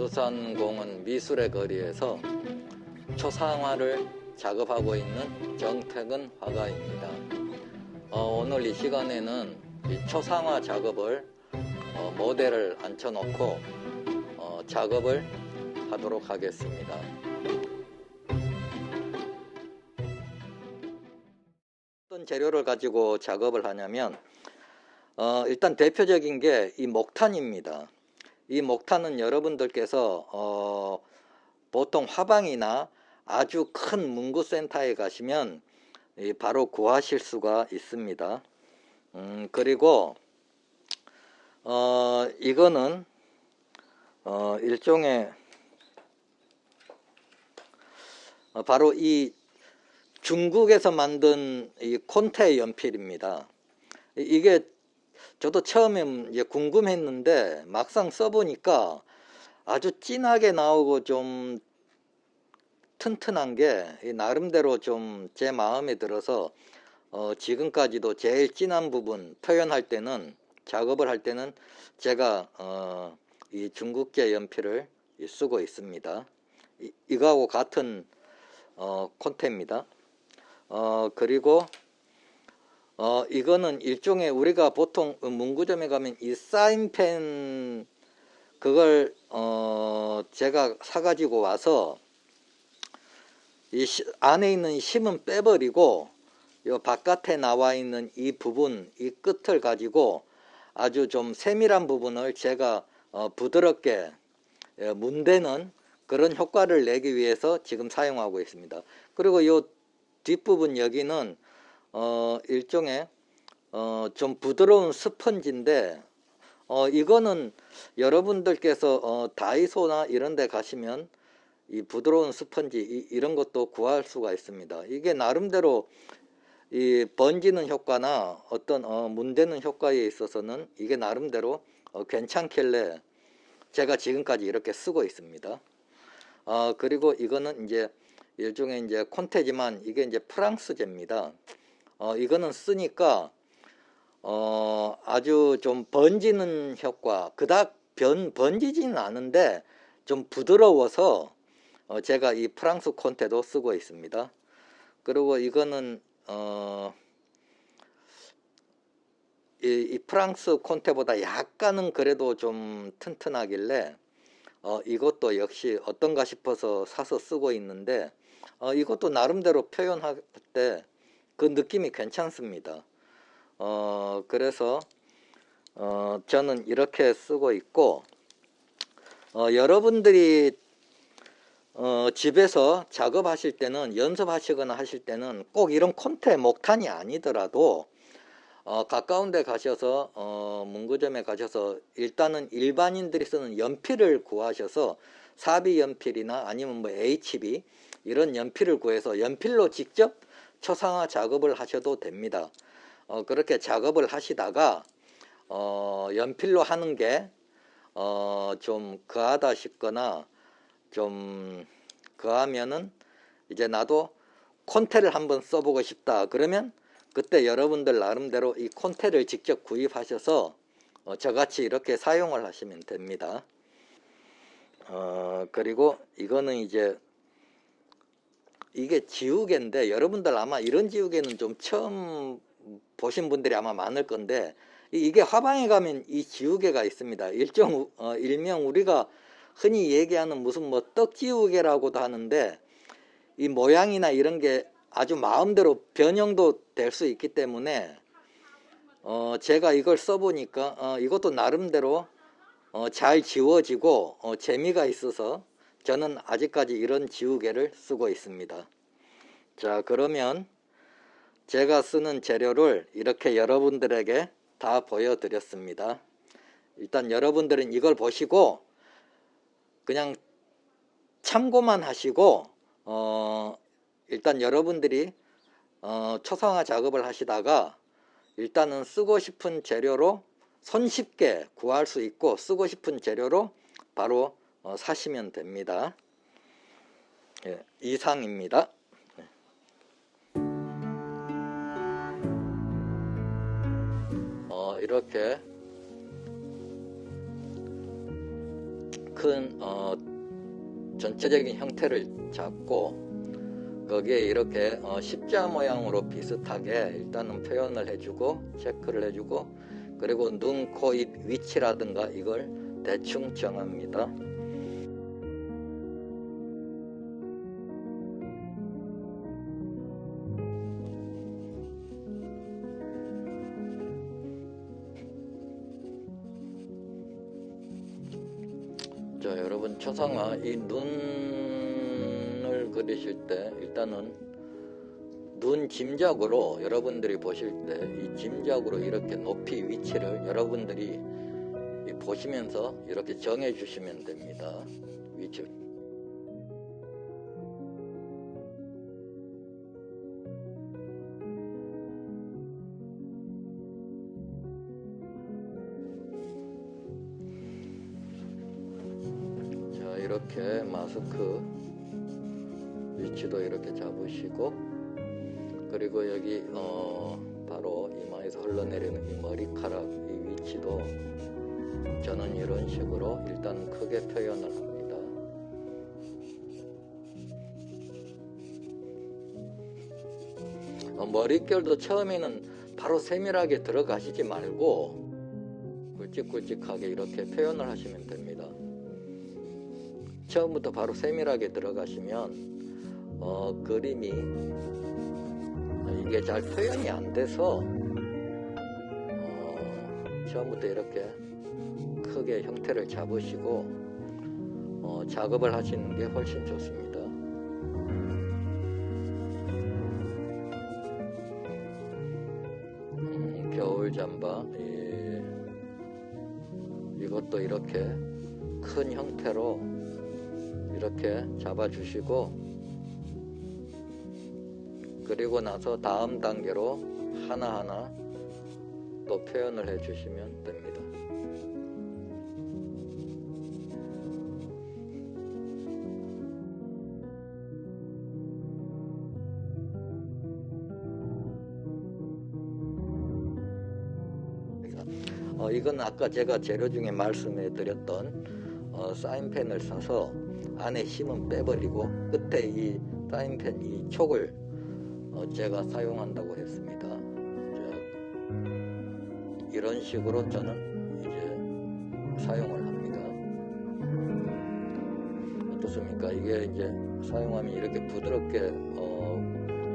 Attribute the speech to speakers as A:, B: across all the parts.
A: 두산공원 미술의 거리에서 초상화를 작업하고 있는 정택은 화가입니다. 오늘 이 시간에는 이 초상화 작업을 모델을 앉혀놓고 작업을 하도록 하겠습니다. 어떤 재료를 가지고 작업을 하냐면 일단 대표적인 게 이 목탄입니다. 이 목탄은 여러분들께서 보통 화방이나 아주 큰 문구센터에 가시면 바로 구하실 수가 있습니다. 그리고 이거는 일종의 바로 이 중국에서 만든 이 콘테 연필입니다. 이게 저도 처음에 이제 궁금했는데 막상 써보니까 아주 진하게 나오고 좀 튼튼한 게 나름대로 좀 제 마음에 들어서 지금까지도 제일 진한 부분 표현할 때는, 작업을 할 때는 제가 이 중국제 연필을 쓰고 있습니다. 이거하고 같은 콘테입니다. 그리고 이거는 일종의 우리가 보통 문구점에 가면 이 사인펜 그걸 제가 사가지고 와서 이 안에 있는 심은 빼버리고 요 바깥에 나와 있는 이 부분, 이 끝을 가지고 아주 좀 세밀한 부분을 제가 부드럽게 문대는 그런 효과를 내기 위해서 지금 사용하고 있습니다. 그리고 요 뒷부분 여기는 일종의 좀 부드러운 스펀지인데 이거는 여러분들께서 다이소나 이런 데 가시면 이 부드러운 스펀지 이런 것도 구할 수가 있습니다. 이게 나름대로 이 번지는 효과나 어떤 문대는 효과에 있어서는 이게 나름대로 괜찮길래 제가 지금까지 이렇게 쓰고 있습니다. 그리고 이거는 이제 일종의 이제 콘테지만 이게 이제 프랑스제입니다. 이거는 쓰니까 아주 좀 번지는 효과, 그닥 번지지는 않은데 좀 부드러워서 제가 이 프랑스 콘테도 쓰고 있습니다. 그리고 이거는 이 프랑스 콘테보다 약간은 그래도 좀 튼튼하길래 이것도 역시 어떤가 싶어서 사서 쓰고 있는데 이것도 나름대로 표현할 때 그 느낌이 괜찮습니다. 그래서 저는 이렇게 쓰고 있고 여러분들이 집에서 작업하실 때는, 연습하시거나 하실 때는 꼭 이런 콘테 목탄이 아니더라도 가까운 데 가셔서 문구점에 가셔서 일단은 일반인들이 쓰는 연필을 구하셔서 사비 연필이나 아니면 뭐 HB 이런 연필을 구해서 연필로 직접 초상화 작업을 하셔도 됩니다. 그렇게 작업을 하시다가 연필로 하는 게 좀 거하다 싶거나 좀 그하면은 이제 나도 콘테를 한번 써보고 싶다 그러면 그때 여러분들 나름대로 이 콘테를 직접 구입하셔서 저같이 이렇게 사용을 하시면 됩니다. 그리고 이거는 이제 이게 지우개인데 여러분들 아마 이런 지우개는 좀 처음 보신 분들이 아마 많을 건데 이게 화방에 가면 이 지우개가 있습니다. 일명 우리가 흔히 얘기하는 무슨 뭐 떡지우개라고도 하는데 이 모양이나 이런 게 아주 마음대로 변형도 될 수 있기 때문에 제가 이걸 써보니까 이것도 나름대로 잘 지워지고 재미가 있어서 저는 아직까지 이런 지우개를 쓰고 있습니다. 자, 그러면 제가 쓰는 재료를 이렇게 여러분들에게 다 보여드렸습니다. 일단 여러분들은 이걸 보시고 그냥 참고만 하시고 일단 여러분들이 초상화 작업을 하시다가 일단은 쓰고 싶은 재료로 손쉽게 구할 수 있고 쓰고 싶은 재료로 바로 사시면 됩니다. 예, 이상입니다. 이렇게 큰 전체적인 형태를 잡고 거기에 이렇게 십자 모양으로 비슷하게 일단은 표현을 해주고 체크를 해주고, 그리고 눈, 코, 입 위치라든가 이걸 대충 정합니다. 자, 여러분 초상화 이 눈을 그리실 때 일단은 눈 짐작으로 여러분들이 보실 때 이 짐작으로 이렇게 높이 위치를 여러분들이 보시면서 이렇게 정해 주시면 됩니다. 위치. 자, 이렇게 마스크 위치도 이렇게 잡으시고, 그리고 여기 바로 이마에서 흘러내리는 이 머리카락 이 위치도 저는 이런 식으로 일단 크게 표현을 합니다. 머릿결도 처음에는 바로 세밀하게 들어가시지 말고 굵직굵직하게 이렇게 표현을 하시면 됩니다. 처음부터 바로 세밀하게 들어가시면 그림이 이게 잘 표현이 안 돼서 처음부터 이렇게 크게 형태를 잡으시고 작업을 하시는 게 훨씬 좋습니다. 겨울 잠바 이것도 이렇게 큰 형태로 이렇게 잡아주시고, 그리고 나서 다음 단계로 하나하나 또 표현을 해 주시면 됩니다. 이건 아까 제가 재료 중에 말씀해 드렸던 사인펜을 사서 안에 힘은 빼버리고 끝에 이 사인펜 이 촉을 제가 사용한다고 했습니다. 이런 식으로 저는 이제 사용을 합니다. 어떻습니까? 이게 이제 사용하면 이렇게 부드럽게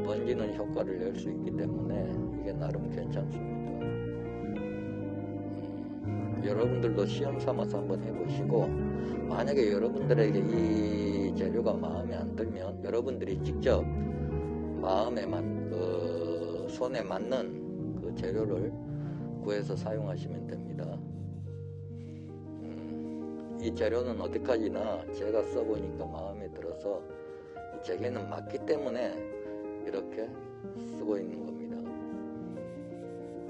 A: 번지는 효과를 낼 수 있기 때문에 이게 나름 괜찮습니다. 여러분들도 시험 삼아서 한번 해보시고, 만약에 여러분들에게 이 재료가 마음에 안 들면 여러분들이 직접 손에 맞는 그 재료를 구해서 사용하시면 됩니다. 이 재료는 어디까지나 제가 써보니까 마음에 들어서 제게는 맞기 때문에 이렇게 쓰고 있는 겁니다.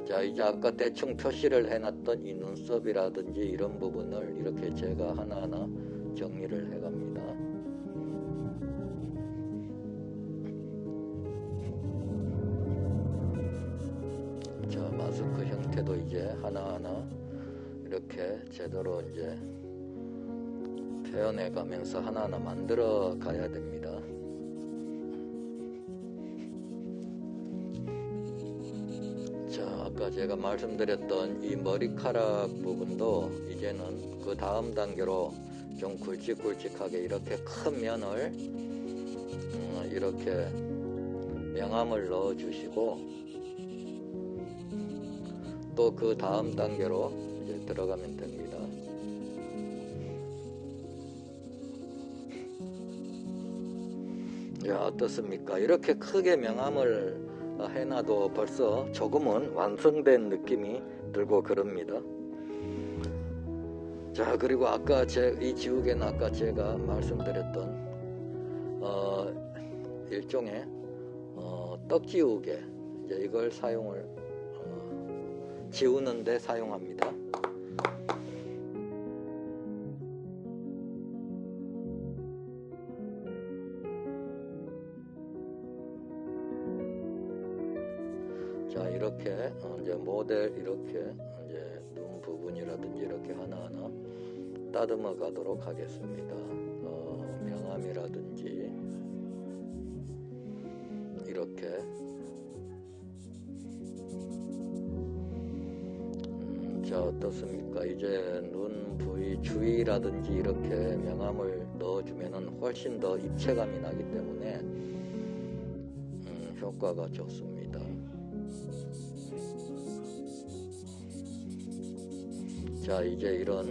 A: 자, 이제 아까 대충 표시를 해놨던 이 눈썹이라든지 이런 부분을 이렇게 제가 하나하나 정리를 해갑니다. 자, 마스크 형태도 이제 하나하나 이렇게 제대로 이제 표현해 가면서 하나하나 만들어 가야 됩니다. 자, 아까 제가 말씀드렸던 이 머리카락 부분도 이제는 그 다음 단계로 좀 굵직굵직하게 이렇게 큰 면을 이렇게 명암을 넣어 주시고, 또 그 다음 단계로 이제 들어가면 됩니다. 야, 어떻습니까? 이렇게 크게 명암을 해놔도 벌써 조금은 완성된 느낌이 들고 그럽니다. 자, 그리고 아까 이 지우개는 아까 제가 말씀드렸던 일종의 떡지우개, 이제 이걸 사용을 지우는데 사용합니다. 자, 이렇게 이제 모델 이렇게 이제 눈 부분이라든지 이렇게 하나하나 다듬어 가도록 하겠습니다. 명암이라든지 이렇게 자, 어떻습니까? 이제 눈 부위 주위라든지 이렇게 명암을 넣어주면은 훨씬 더 입체감이 나기 때문에 효과가 좋습니다. 자, 이제 이런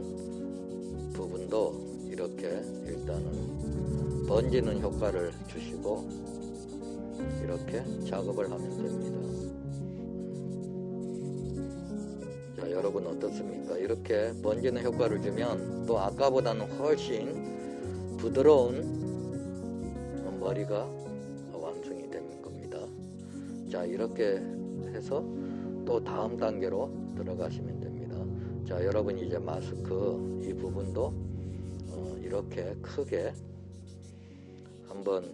A: 부분도 이렇게 일단은 번지는 효과를 주시고 이렇게 작업을 하면 됩니다. 자, 여러분 어떻습니까? 이렇게 번지는 효과를 주면 또 아까보다는 훨씬 부드러운 머리가 완성이 되는 겁니다. 자, 이렇게 해서 또 다음 단계로 들어가시면 됩니다. 자, 여러분 이제 마스크 이 부분도 이렇게 크게 한번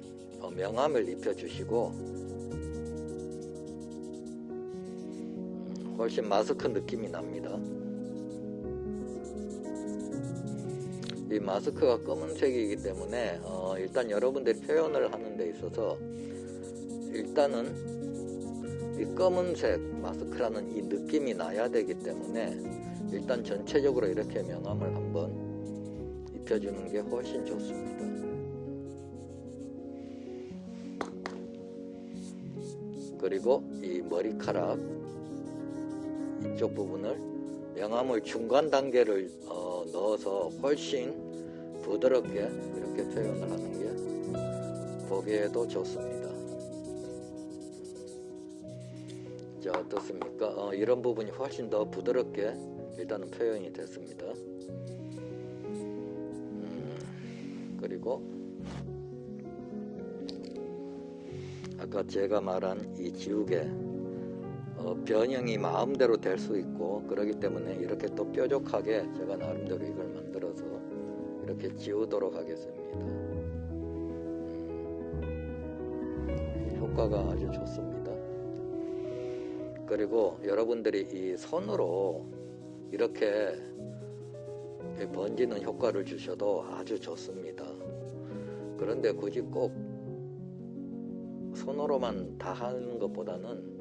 A: 명암을 입혀주시고 훨씬 마스크 느낌이 납니다. 이 마스크가 검은색이기 때문에 일단 여러분들이 표현을 하는 데 있어서 일단은 이 검은색 마스크라는 이 느낌이 나야 되기 때문에 일단 전체적으로 이렇게 명암을 한번 입혀주는 게 훨씬 좋습니다. 그리고 이 머리카락 이쪽 부분을 명암을 중간 단계를 넣어서 훨씬 부드럽게 이렇게 표현을 하는 게 보기에도 좋습니다. 자, 어떻습니까? 이런 부분이 훨씬 더 부드럽게 일단은 표현이 됐습니다. 그리고 아까 제가 말한 이 지우개 변형이 마음대로 될 수 있고 그렇기 때문에 이렇게 또 뾰족하게 제가 나름대로 이걸 만들어서 이렇게 지우도록 하겠습니다. 효과가 아주 좋습니다. 그리고 여러분들이 이 손으로 이렇게 번지는 효과를 주셔도 아주 좋습니다. 그런데 굳이 꼭 손으로만 다 하는 것보다는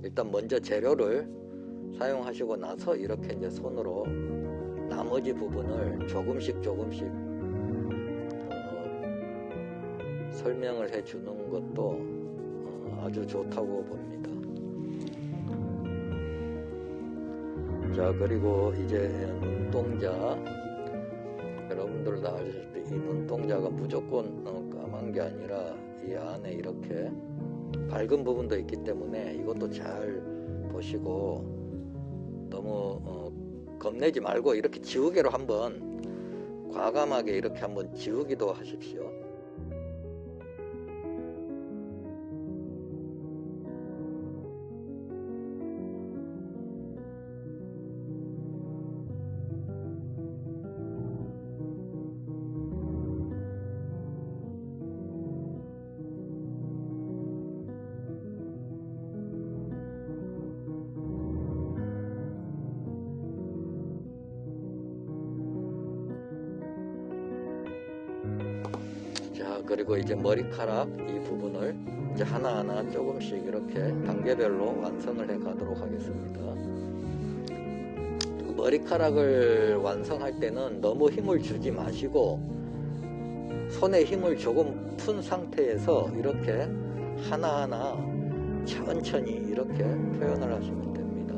A: 일단 먼저 재료를 사용하시고 나서 이렇게 이제 손으로 나머지 부분을 조금씩 설명을 해 주는 것도 아주 좋다고 봅니다. 자, 그리고 이제 눈동자, 여러분들도 아시다시피 이 눈동자가 무조건 까만 게 아니라 이 안에 이렇게 밝은 부분도 있기 때문에 이것도 잘 보시고 너무 겁내지 말고 이렇게 지우개로 한번 과감하게 이렇게 한번 지우기도 하십시오. 자, 그리고 이제 머리카락 이 부분을 이제 하나하나 조금씩 이렇게 단계별로 완성을 해 가도록 하겠습니다. 머리카락을 완성할 때는 너무 힘을 주지 마시고 손에 힘을 조금 푼 상태에서 이렇게 하나하나 천천히 이렇게 표현을 하시면 됩니다.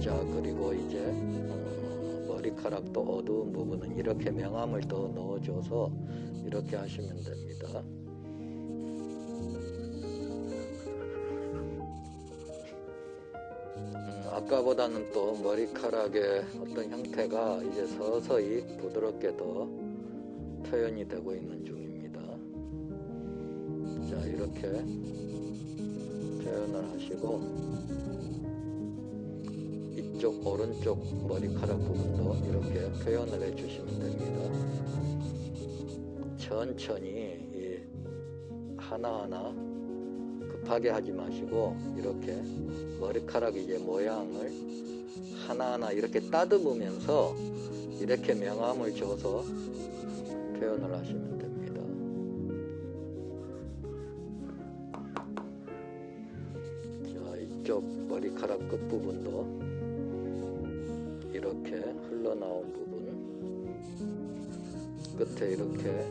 A: 자, 그리고 이제 머리카락도 어두운 부분은 이렇게 명암을 더 넣어줘서 이렇게 하시면 됩니다. 아까보다는 또 머리카락의 어떤 형태가 이제 서서히 부드럽게 더 표현이 되고 있는 중입니다. 자, 이렇게 표현을 하시고 이쪽 오른쪽 머리카락 부분도 이렇게 표현을 해 주시면 됩니다. 천천히 하나하나 그 급하게 하지 마시고 이렇게 머리카락 이제 모양을 하나하나 이렇게 따듬으면서 이렇게 명암을 줘서 표현을 하시면 됩니다. 자, 이쪽 머리카락 끝부분도 이렇게 흘러나온 부분, 끝에 이렇게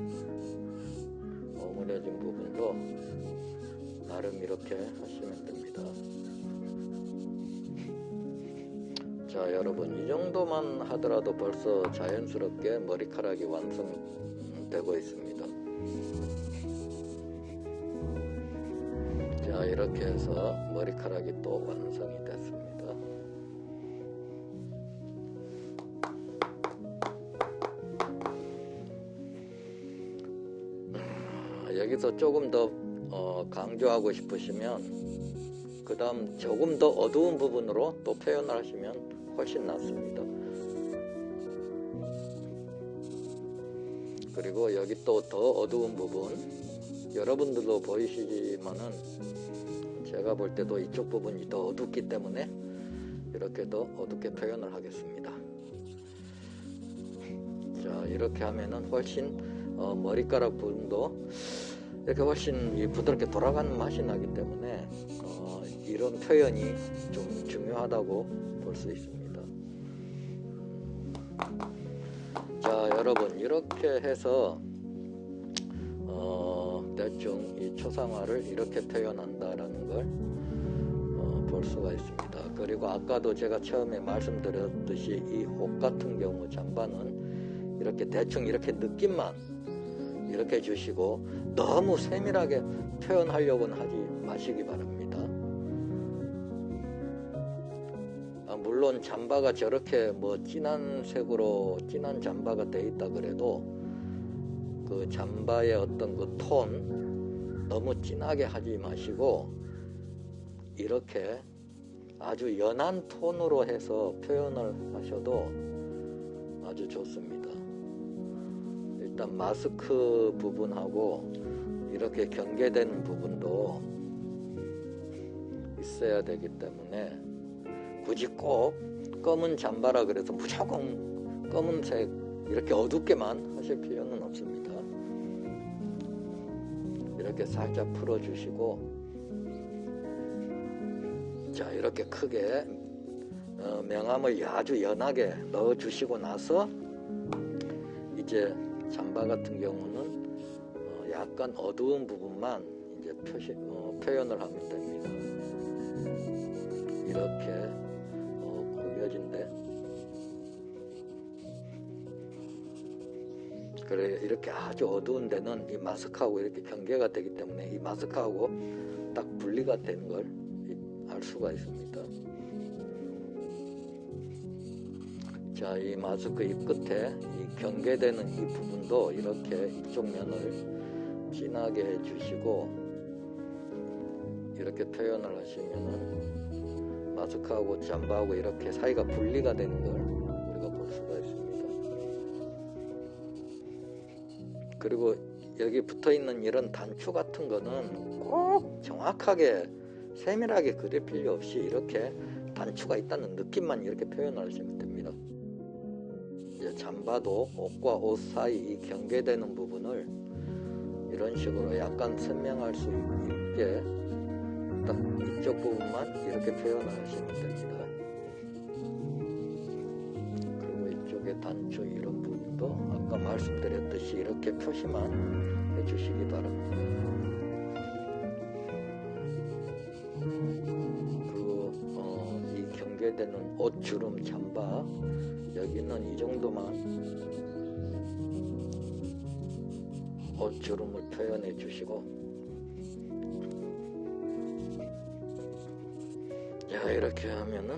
A: 오므려진 부분도 나름 이렇게 하시면 됩니다. 자, 여러분, 이 정도만 하더라도 벌써 자연스럽게 머리카락이 완성되고 있습니다. 자, 이렇게 해서 머리카락이 또 완성이 됐습니다. 여기서 조금 더 강조하고 싶으시면 그 다음 조금 더 어두운 부분으로 또 표현을 하시면 훨씬 낫습니다. 그리고 여기 또 더 어두운 부분, 여러분들도 보이시지만은 제가 볼 때도 이쪽 부분이 더 어둡기 때문에 이렇게 더 어둡게 표현을 하겠습니다. 자, 이렇게 하면은 훨씬 머리카락 부분도 이렇게 훨씬 부드럽게 돌아가는 맛이 나기 때문에 이런 표현이 좀 중요하다고 볼 수 있습니다. 자, 여러분, 이렇게 해서 대충 이 초상화를 이렇게 표현한다라는 걸 볼 수가 있습니다. 그리고 아까도 제가 처음에 말씀드렸듯이 이 옷 같은 경우 잠바는 이렇게 대충 이렇게 느낌만 이렇게 주시고 너무 세밀하게 표현하려고는 하지 마시기 바랍니다. 물론 잠바가 저렇게 진한 색으로 진한 잠바가 돼 있다 그래도 그 잠바의 어떤 그 톤 너무 진하게 하지 마시고 이렇게 아주 연한 톤으로 해서 표현을 하셔도 아주 좋습니다. 일단 마스크 부분하고 이렇게 경계되는 부분도 있어야 되기 때문에 굳이 꼭 검은 잠바라 그래서 무조건 검은색 이렇게 어둡게만 하실 필요는 없습니다. 이렇게 살짝 풀어주시고, 자, 이렇게 크게 명암을 아주 연하게 넣어주시고 나서 이제 잠바 같은 경우는 약간 어두운 부분만 이제 표현을 하면 됩니다. 이렇게 구겨진데, 그래 이렇게 아주 어두운 데는 이 마스크하고 이렇게 경계가 되기 때문에 이 마스크하고 딱 분리가 되는 걸 알 수가 있습니다. 자, 이 마스크 입 끝에 이 경계되는 이 부분도 이렇게 이쪽 면을 진하게 해주시고 이렇게 표현을 하시면은 마스크하고 잠바하고 이렇게 사이가 분리가 되는 걸 우리가 볼 수가 있습니다. 그리고 여기 붙어있는 이런 단추 같은 거는 꼭 정확하게 세밀하게 그릴 필요 없이 이렇게 단추가 있다는 느낌만 이렇게 표현을 하시면 됩니다. 이제 잠바도 옷과 옷 사이 이 경계되는 부분을 이런 식으로 약간 선명할 수 있게 딱 이쪽 부분만 이렇게 표현을 하시면 됩니다. 그리고 이쪽에 단추 이런 부분도 아까 말씀드렸듯이 이렇게 표시만 해주시기 바랍니다. 이 경계되는 옷 주름 잠바 여기는 이 정도만 옷 주름을 표현해 주시고, 자, 이렇게 하면은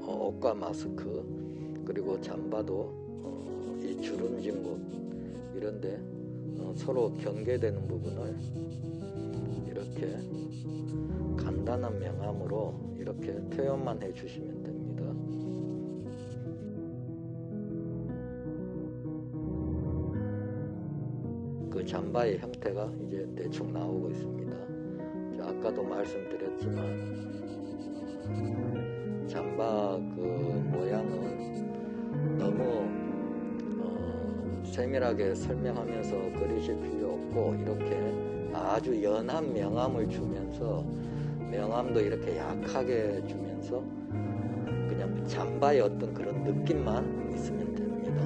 A: 옷과 마스크 그리고 잠바도 이 주름진 곳 이런데 서로 경계되는 부분을 이렇게 간단한 명암으로 이렇게 표현만 해주시면 됩니다. 그 잠바의 형태가 이제 대충 나오고 있습니다. 자, 아까도 말씀드렸지만 잠바 그 모양은 너무 세밀하게 설명하면서 그리실 필요 없고, 이렇게 아주 연한 명암을 주면서, 명암도 이렇게 약하게 주면서 그냥 잠바의 어떤 그런 느낌만 있으면 됩니다.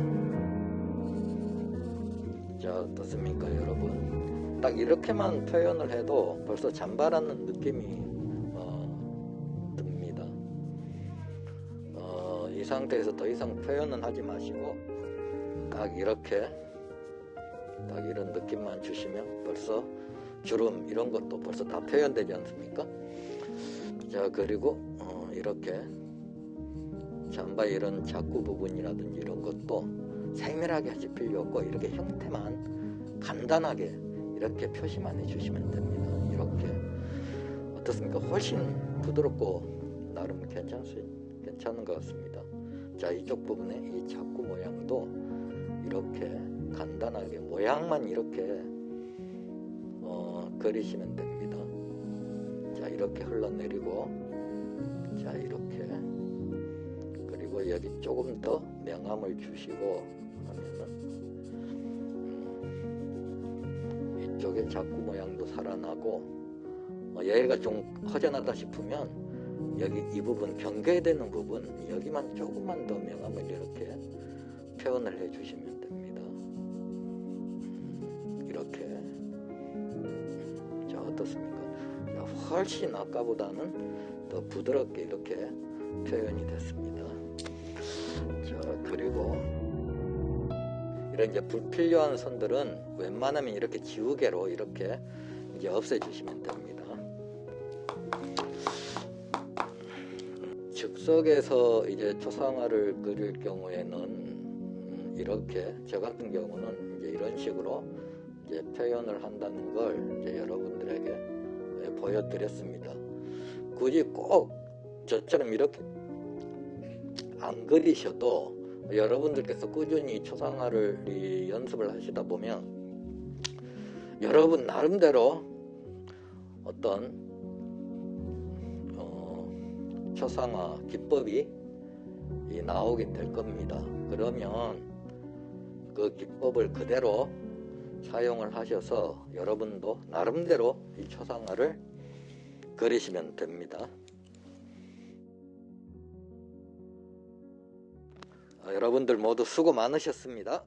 A: 자, 어떻습니까 여러분? 딱 이렇게만 표현을 해도 벌써 잠바라는 느낌이 듭니다. 이 상태에서 더 이상 표현은 하지 마시고 딱 이렇게 딱 이런 느낌만 주시면 벌써 주름 이런 것도 벌써 다 표현되지 않습니까? 자, 그리고 이렇게 잠바 이런 자꾸 부분이라든지 이런 것도 세밀하게 하실 필요 없고, 이렇게 형태만 간단하게 이렇게 표시만 해주시면 됩니다. 이렇게 어떻습니까? 훨씬 부드럽고 나름 괜찮은 것 같습니다. 자, 이쪽 부분에 이 자꾸 모양도 이렇게 간단하게 모양만 이렇게 그리시면 됩니다. 자, 이렇게 흘러내리고, 자, 이렇게, 그리고 여기 조금 더 명암을 주시고 하면은 이쪽에 자꾸 모양도 살아나고, 여기가 좀 허전하다 싶으면 여기 이 부분 경계되는 부분 여기만 조금만 더 명암을 이렇게 표현을 해 주시면 됩니다. 이렇게. 자, 어떻습니까? 자, 훨씬 아까보다는 더 부드럽게 이렇게 표현이 됐습니다. 자, 그리고 이런 이제 불필요한 선들은 웬만하면 이렇게 지우개로 이렇게 이제 없애주시면 됩니다. 즉석에서 이제 초상화를 그릴 경우에는 이렇게, 저 같은 경우는 이제 이런 식으로 이제 표현을 한다는 걸 이제 여러분들에게 보여드렸습니다. 굳이 꼭 저처럼 이렇게 안 그리셔도 여러분들께서 꾸준히 초상화를 연습을 하시다 보면 여러분 나름대로 어떤 초상화 기법이 나오게 될 겁니다. 그러면 그 기법을 그대로 사용을 하셔서 여러분도 나름대로 이 초상화를 그리시면 됩니다. 여러분들 모두 수고 많으셨습니다.